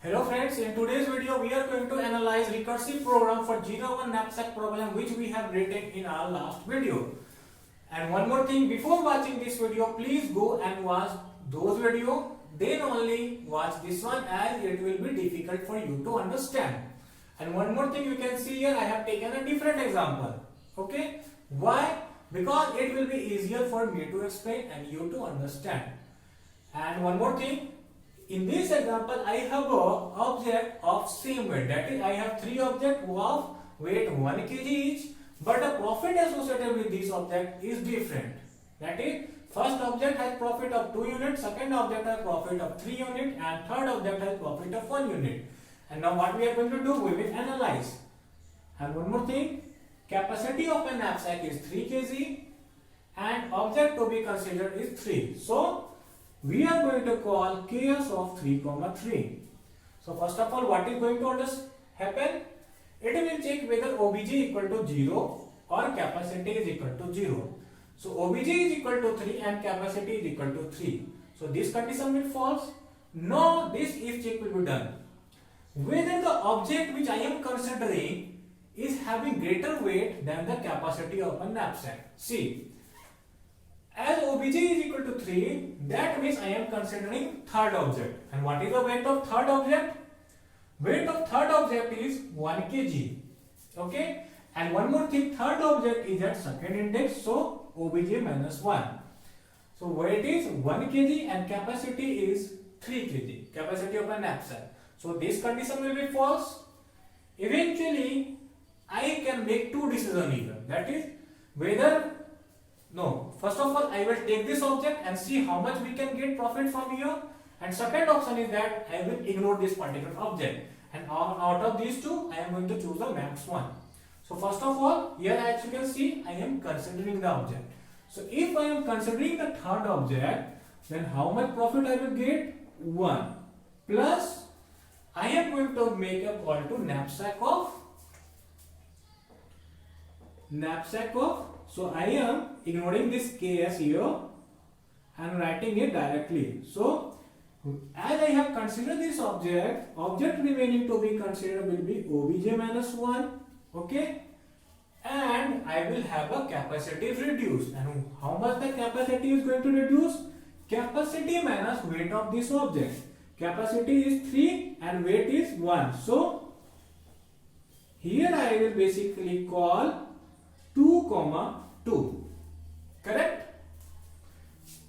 Hello friends, in today's video we are going to analyze recursive program for 01 knapsack problem which we have written in our last video. And one more thing, before watching this video, please go and watch those video, then only watch this one as it will be difficult for you to understand. And one more thing, you can see here I have taken a different example. Okay, why? Because it will be easier for me to explain and you to understand. And one more thing, in this example, I have a object of same weight. That is, I have three objects of weight 1 kg each, but the profit associated with this object is different. That is, first object has profit of 2 units, second object has profit of 3 units, and third object has profit of 1 unit. And now what we are going to do, we will analyze. And one more thing, capacity of a knapsack is 3 kg, and object to be considered is 3. So, we are going to call Ks of 3,3. So first of all, what is going to happen? It will check whether Obj equal to 0 or capacity is equal to 0. So Obj is equal to 3 and capacity is equal to 3. So this condition will false. Now this if check will be done. Whether the object which I am considering is having greater weight than the capacity of a knapsack. See. As Obj is equal to 3, that means I am considering third object. And what is the weight of third object? Weight of third object is 1 kg. Okay? And one more thing, third object is at second index, so Obj minus 1. So weight is 1 kg and capacity is 3 kg. Capacity of a knapsack. So this condition will be false. Eventually, I can make two decisions here. That is, whether first of all, I will take this object and see how much we can get profit from here. And second option is that I will ignore this particular object. And out of these two, I am going to choose the max one. So first of all, here as you can see, I am considering the object. So if I am considering the third object, then how much profit I will get? 1. Plus, I am going to make a call to knapsack of. So I am ignoring this Ks here and writing it directly. So as I have considered this object remaining to be considered will be Obj minus 1. Okay. And I will have a capacity reduced. And how much the capacity is going to reduce? Capacity minus weight of this object. Capacity is 3 and weight is 1. So here I will basically call 2,2. Correct?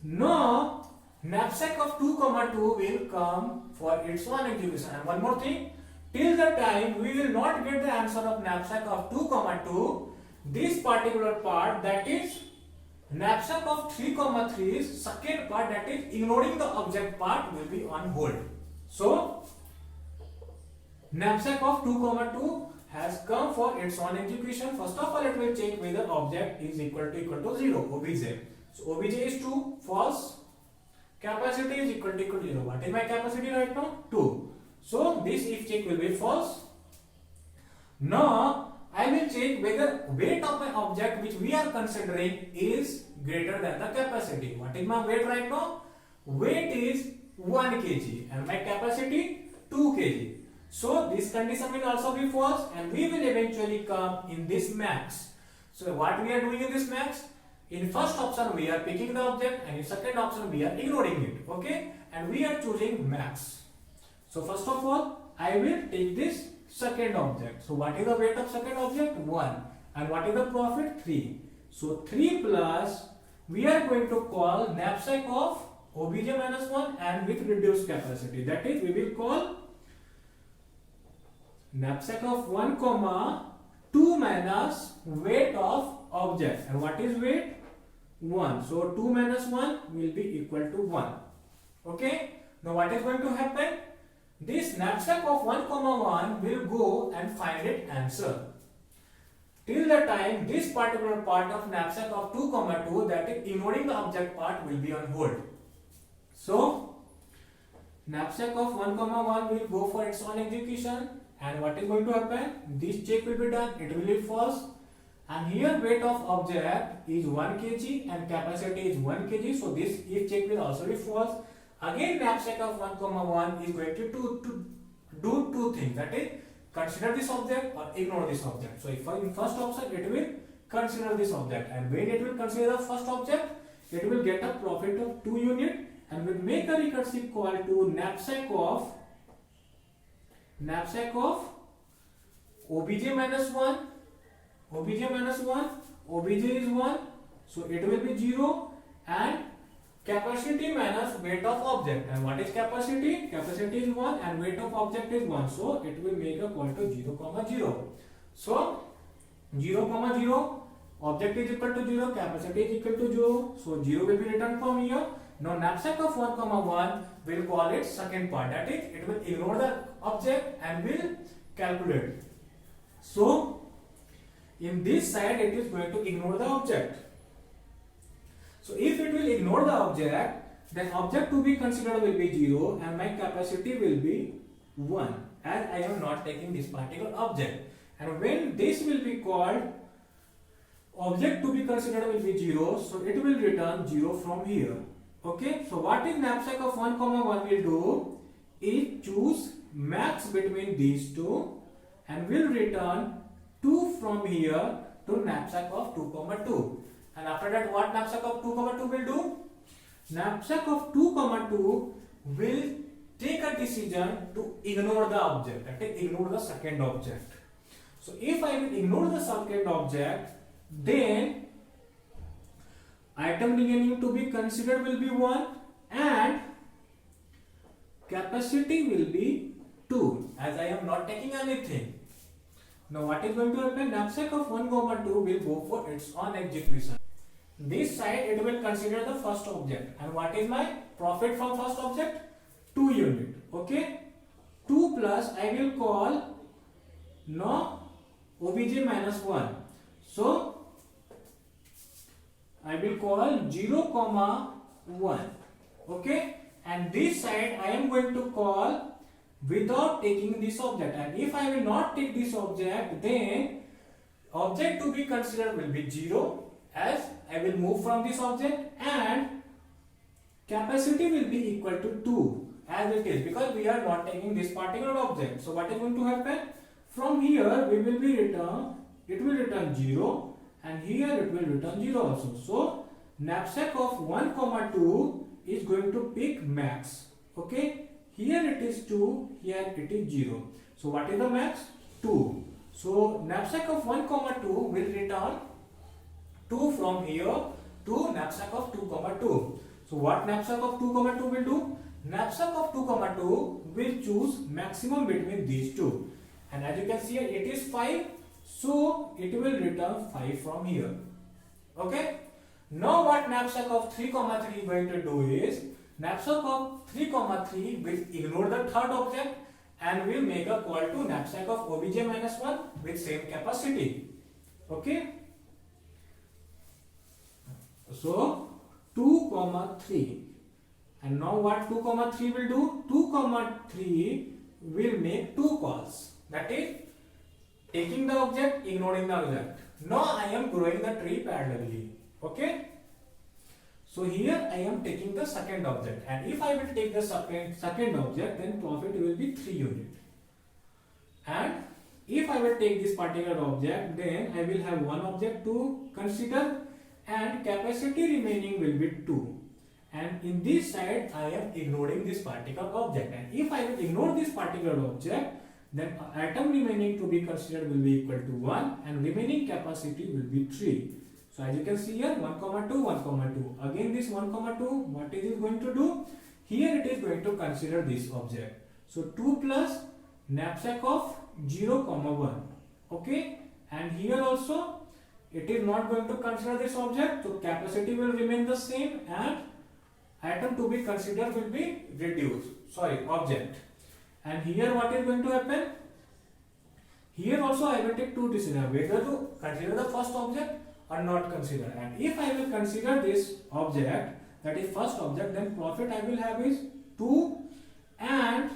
Now, knapsack of 2,2 will come for its own execution. And one more thing, till the time we will not get the answer of knapsack of 2,2, this particular part, that is knapsack of 3,3's second part, that is ignoring the object part, will be on hold. So, knapsack of 2,2 has come for its own execution. First of all, it will check whether object is equal to 0, Obj. So Obj is 2, false. Capacity is equal to 0. What is my capacity right now? 2. So this if check will be false. Now I will check whether weight of my object which we are considering is greater than the capacity. What is my weight right now? Weight is 1 kg and my capacity 2 kg. So this condition will also be false and we will eventually come in this max. So what we are doing in this max? In first option we are picking the object and in second option we are ignoring it. Okay? And we are choosing max. So first of all, I will take this second object. So what is the weight of second object? 1. And what is the profit? 3. So 3 plus, we are going to call knapsack of Obj minus 1 and with reduced capacity. That is, we will call knapsack of 1, 2 minus weight of object. And what is weight? 1. So 2 minus 1 will be equal to 1. Okay. Now what is going to happen? This knapsack of 1, 1 will go and find its answer. Till the time this particular part of knapsack of 2, 2, that is ignoring the object part, will be on hold. So knapsack of 1, 1 will go for its own execution. And what is going to happen? This check will be done. It will be false. And here weight of object is 1 kg and capacity is 1 kg. So this if check will also be false. Again knapsack of 1, 1 is going to two things, that is consider this object or ignore this object. So if in first option it will consider this object, and when it will consider the first object, it will get a profit of 2 unit and will make a recursive call to knapsack of obj minus 1, obj is 1, so it will be 0, and capacity minus weight of object. And what is capacity? Capacity is 1 and weight of object is 1, so it will make a call to 0, 0. So 0, 0, object is equal to 0, capacity is equal to 0, so 0 will be returned from here. Now knapsack of 1, 1 will call its second part, that is it will ignore the object and will calculate. So in this side it is going to ignore the object. So if it will ignore the object, then object to be considered will be 0 and my capacity will be 1, as I am not taking this particular object. And when this will be called, object to be considered will be 0, so it will return 0 from here. Okay, so what is knapsack of 1, 1 will do is choose max between these two and will return 2 from here to knapsack of 2, 2. And after that, what knapsack of 2, 2 will do? Knapsack of 2, 2 will take a decision to ignore the object, that is ignore the second object. So if I will ignore the second object, then item remaining to be considered will be 1 and capacity will be 2, as I am not taking anything. Now what is going to happen? Knapsack of 1, 2 will go for its own execution. This side it will consider the first object, and what is my profit from first object? 2 unit. Okay, 2 plus I will call no obj minus 1. So I will call 0, 1. Okay, and this side I am going to call without taking this object, and if I will not take this object, then object to be considered will be 0, as I will move from this object, and capacity will be equal to 2 as it is, because we are not taking this particular object. So what is going to happen? From here we will be return, it will return 0, and here it will return 0 also. So knapsack of 1, 2 is going to pick max. Okay, here it is 2, here it is 0. So what is the max? 2. So knapsack of 1, 2 will return 2 from here to knapsack of 2, 2. So what knapsack of 2, 2 will do? Knapsack of 2, 2 will choose maximum between these two, and as you can see here it is 5, so it will return 5 from here. Okay, now what knapsack of 3, 3 is going to do is, knapsack of 3, 3 will ignore the third object and will make a call to knapsack of obj minus 1 with same capacity. Okay, so 2, 3, and now what 2, 3 will do? 2, 3 will make two calls, that is taking the object, ignoring the object. Now I am growing the tree parallelly. Okay, so here I am taking the second object, and if I will take the second object, then profit will be 3 unit. And if I will take this particular object, then I will have one object to consider, and capacity remaining will be 2. And in this side I am ignoring this particular object, and if I will ignore this particular object, then item remaining to be considered will be equal to 1 and remaining capacity will be 3. So as you can see here, 1, 2, 1, 2. Again this 1, 2, what it is going to do? Here it is going to consider this object. So 2 plus knapsack of 0, 1. Okay, and here also it is not going to consider this object, so capacity will remain the same and item to be considered will be reduced. Object. And here what is going to happen? Here also I will take two decisions, whether to consider the first object or not consider. And if I will consider this object, that is first object, then profit I will have is 2, and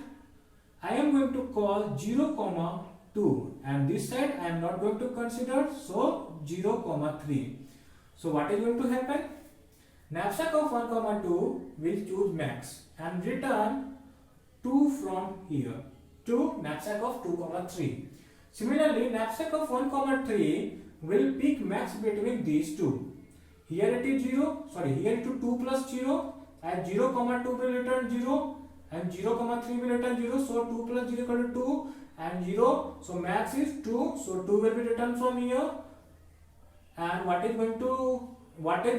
I am going to call 0, 2, and this side I am not going to consider, so 0, 3. So what is going to happen? Knapsack of 1, 2 will choose max and return 2 from here, to knapsack of 2,3. Similarly, knapsack of 1,3 will peak max between these two. Here it is 0, sorry, here it is 2 plus 0, at 0,2 will return 0 and 0,3 will return 0, so 2 plus 0 equal to 2 and 0, so max is 2, so 2 will be returned from here. And what is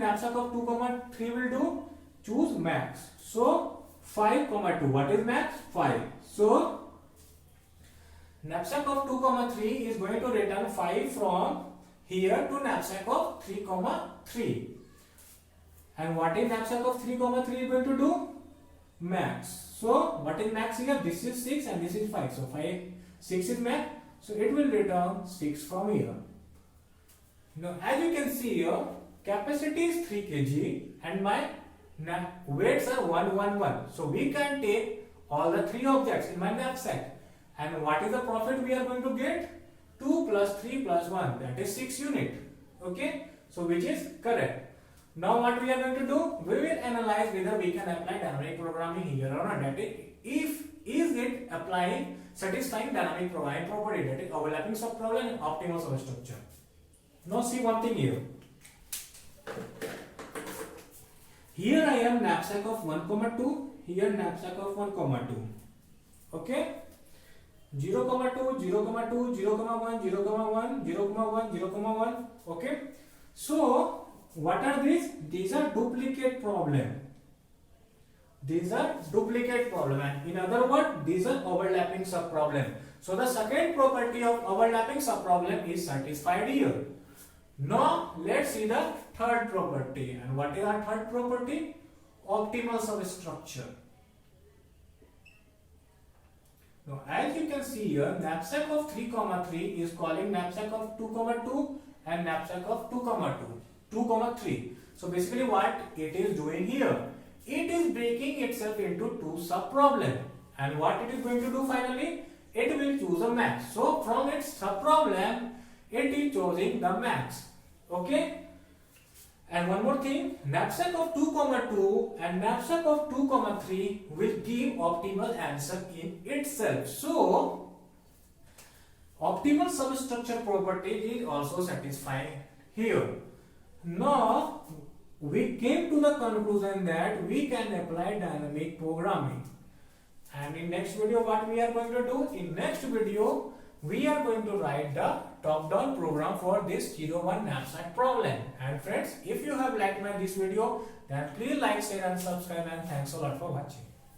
knapsack of 2,3 will do? Choose max. So 5,2. What is max? 5. So knapsack of 2,3 is going to return 5 from here to knapsack of 3,3. And what is knapsack of 3,3 is going to do? Max. So what is max here? This is 6 and this is 5. So 6 is max. So it will return 6 from here. Now as you can see here, capacity is 3 kg and my weights are 111. So we can take all the 3 objects in my knapsack. And what is the profit we are going to get? 2 plus 3 plus 1, that is 6 unit. Okay, so which is correct. Now what we are going to do? We will analyze whether we can apply dynamic programming here or not. That is it applying satisfying dynamic programming property, that is overlapping subproblem and optimal substructure. Now see one thing here. Here I have knapsack of 1,2, here knapsack of 1,2. Okay, 0,2, 0,2, 0,1, 0,1, 0,1, 0,1. Okay, so what are these? These are duplicate problem. These are duplicate problem, and in other words, these are overlapping subproblem. So the second property of overlapping subproblem is satisfied here. Now let's see the third property. And what is our third property? Optimal substructure. Now as you can see here, knapsack of 3,3 is calling knapsack of 2,2 and knapsack of 2,3. So basically what it is doing here? It is breaking itself into two subproblem. And what it is going to do finally? It will choose a max. So from its subproblem, it is choosing the max. Okay, and one more thing, knapsack of 2,2 and knapsack of 2,3 will give optimal answer in itself. So optimal substructure property is also satisfied here. Now we came to the conclusion that we can apply dynamic programming. And in next video what we are going to do? In next video we are going to write the top-down program for this 01 knapsack problem. And friends, if you have liked this video, then please like, share and subscribe, and thanks a lot for watching.